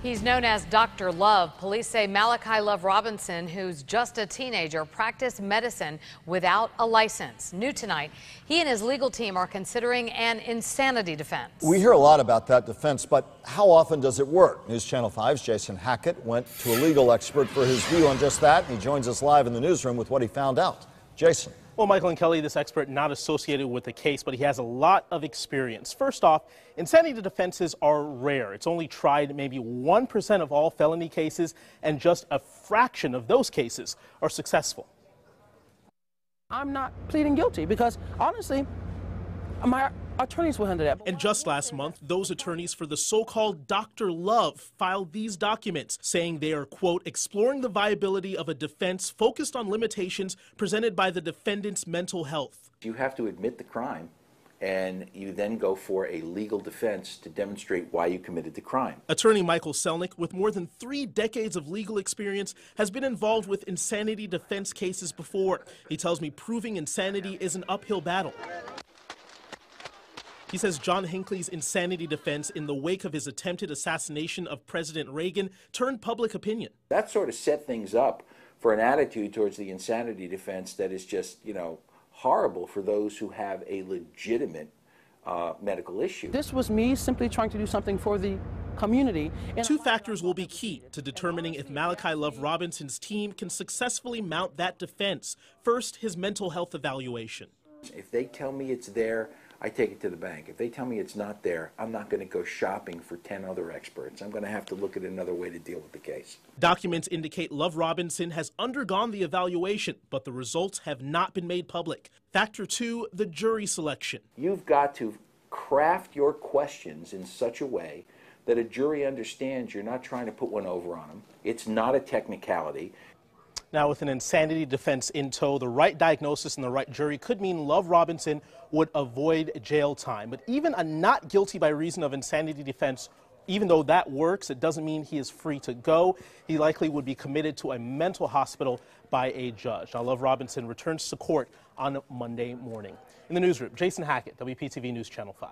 He's known as Dr. Love. Police say Malachi Love Robinson, who's just a teenager, practiced medicine without a license. New tonight, he and his legal team are considering an insanity defense. We hear a lot about that defense, but how often does it work? News Channel 5's Jason Hackett went to a legal expert for his view on just that. He joins us live in the newsroom with what he found out. Jason. Well, Michael and Kelly, this expert not associated with the case, but he has a lot of experience. First off, insanity defenses are rare. It's only tried maybe 1% of all felony cases, and just a fraction of those cases are successful. I'm not pleading guilty because, honestly, my attorneys will handle that. And just last month, those attorneys for the so-called Dr. Love filed these documents saying they are, quote, exploring the viability of a defense focused on limitations presented by the defendant's mental health. You have to admit the crime, and you then go for a legal defense to demonstrate why you committed the crime. Attorney Michael Selnick, with more than 3 decades of legal experience, has been involved with insanity defense cases before. He tells me proving insanity is an uphill battle. He says John Hinckley's insanity defense in the wake of his attempted assassination of President Reagan turned public opinion. That sort of set things up for an attitude towards the insanity defense that is just, horrible for those who have a legitimate medical issue. This was me simply trying to do something for the community. And 2 factors will be key to determining if Malachi Love Robinson's team can successfully mount that defense. First, his mental health evaluation. If they tell me it's there, I take it to the bank. If they tell me it's not there, I'm not going to go shopping for 10 other experts. I'm going to have to look at another way to deal with the case. Documents indicate Love Robinson has undergone the evaluation, but the results have not been made public. Factor 2, the jury selection. You've got to craft your questions in such a way that a jury understands you're not trying to put one over on them. It's not a technicality. Now, with an insanity defense in tow, the right diagnosis and the right jury could mean Love Robinson would avoid jail time. But even a not guilty by reason of insanity defense, even though that works, it doesn't mean he is free to go. He likely would be committed to a mental hospital by a judge. Now, Love Robinson returns to court on Monday morning. In the newsroom, Jason Hackett, WPTV News Channel 5.